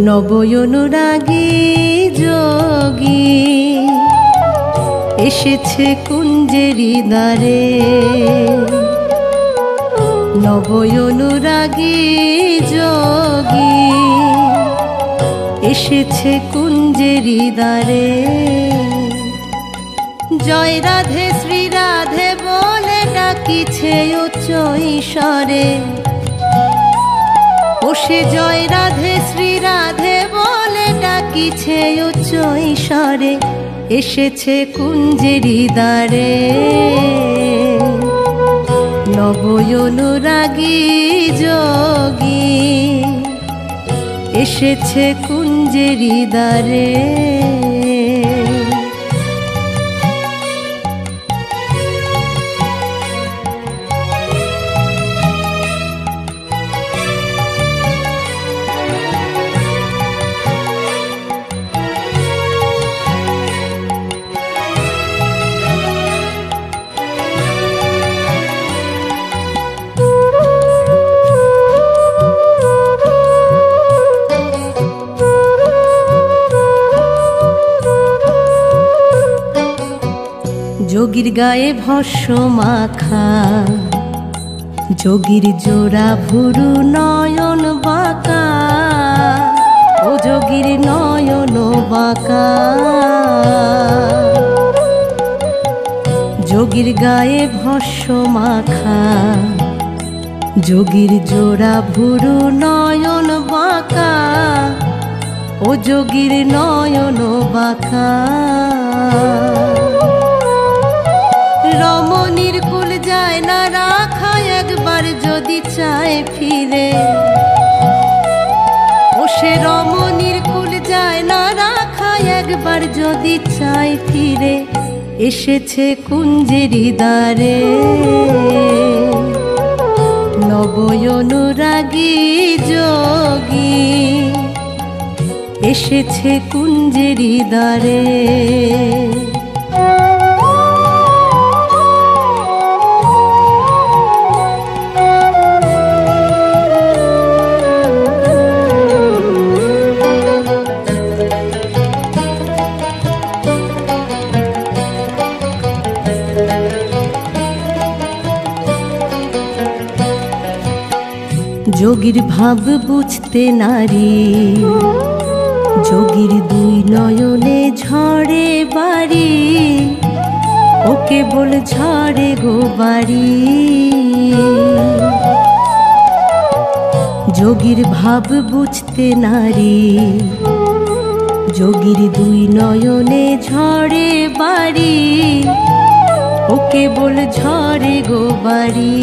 নবয়নুরাগী যোগী এসেছে কুঞ্জেরি দ্বারে। নবয়নুরাগী যোগী এসেছে কুঞ্জেরি দ্বারে। জয় রাধে শ্রী রাধে বলে ডাকিছে উচ্চ ঈশ্বরে। ও সে জয় রাধে শ্রী রাধে বলে ডাকিছে উচ্চ ঈশ্বরে। এসেছে কুঞ্জেরি দ্বারে। নবয়নুরাগী যোগী এসেছে কুঞ্জেরি দ্বারে। যোগীর গায়ে ভস্য মাখা, যোগীর জোড়া ভুরু নয়ন বাঁকা। ও যোগীর নয়ন বাঁকা। যোগীর গায়ে ভস্য মাখা, যোগীর জোড়া ভুরু নয়ন বাঁকা। ও যোগীর নয়ন বাঁকা। রমণীর কুল যায় না রাখা একবার যদি চায় ফিরে। ও সে রমণীর কুল যায় না রাখা একবার যদি চায় ফিরে। এসেছে কুঞ্জেরি দ্বারে। নবয়নুরাগী যোগী এসেছে কুঞ্জেরি দ্বারে। যোগীর ভাব বুঝতে নারী, যোগীর দুই নয়নে ঝরে বাড়ি। ও কেবল ঝরে গো বাড়ি। যোগীর ভাব বুঝতে নারী, যোগীর দুই নয়নে ঝরে বাড়ি। ও কেবল ঝরে গো বাড়ি।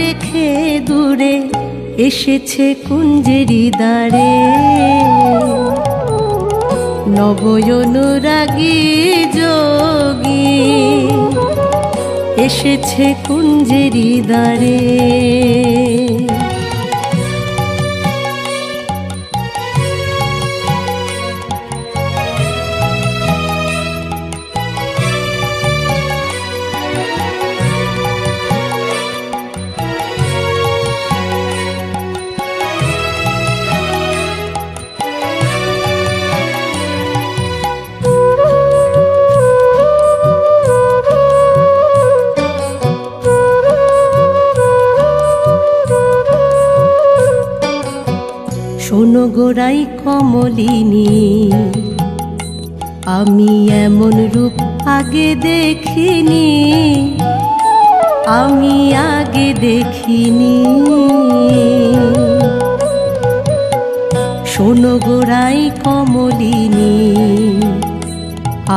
রেখে দূরে এসেছে কুঞ্জেরি দ্বারে। নবয়নুরাগী যোগী এসেছে কুঞ্জেরি দ্বারে। শোনো গোরাই কমলিনী, আমি এমন রূপ আগে দেখিনি। আমি আগে দেখিনি। শোনো গোরাই কমলিনী,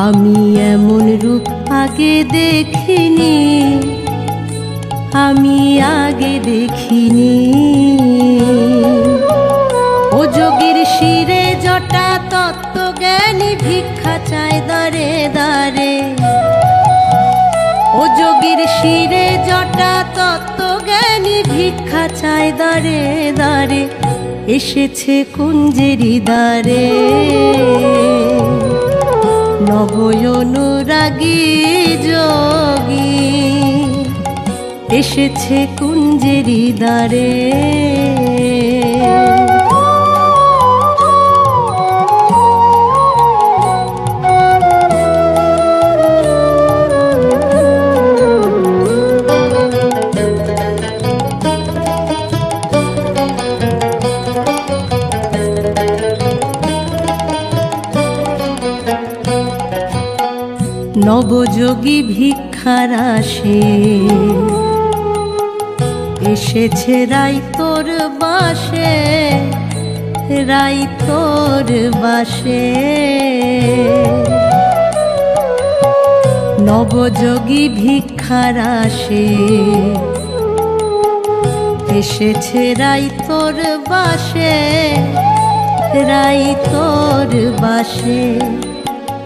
আমি এমন রূপ আগে দেখিনি। আমি আগে দেখিনি। ও যোগীর শিরে জটা তত্ত্বজ্ঞানী ভিক্ষা চায় দ্বারে দ্বারে। ও যোগীর শিরে জটা তত্ত্বজ্ঞানী ভিক্ষা খাঁচায় দাঁড়ে দাঁড়ে এসেছে কুঞ্জেরি দ্বারে। নবয়নুরাগী যোগী এসেছে কুঞ্জেরি দ্বারে। নবযোগী ভিক্ষার আসে এসেছে রাইতোর বাসে, রাইতোর বাসে। নবযোগী ভিক্ষার আসে এসেছে রাইতোর বাসে, রাইতোর বাসে।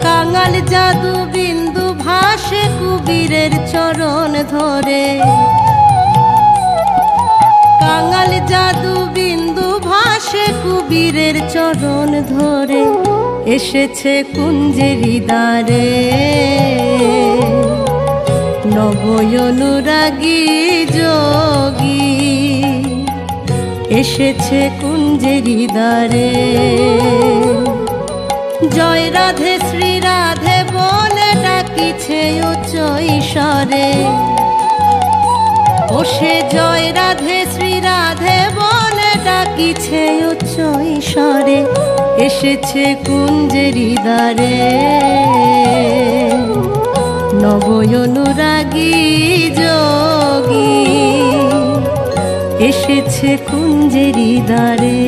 কাঙাল জাদু বিন্দু ভাসে কুবীরের চরণ ধরে। কাঙাল জাদু বিন্দু ভাসে কুবীরের চরণ ধরে এসেছে কুঞ্জেরি দ্বারে। নবয়নুরাগী যোগী এসেছে কুঞ্জেরি দ্বারে। জয় রাধে শ্রী রাধে বলে ডাকিছে উচ্চ ঈশ্বরে। ও সে জয় রাধে শ্রী রাধে বলে ডাকিছে উচ্চ ঈশ্বরে এসেছে কুঞ্জেরি দ্বারে। নবয়নুরাগী যোগী এসেছে কুঞ্জেরি দ্বারে,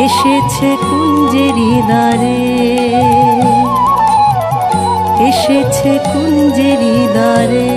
এসেছে কুঞ্জেরি দ্বারে, এসেছে কুঞ্জেরি দ্বারে।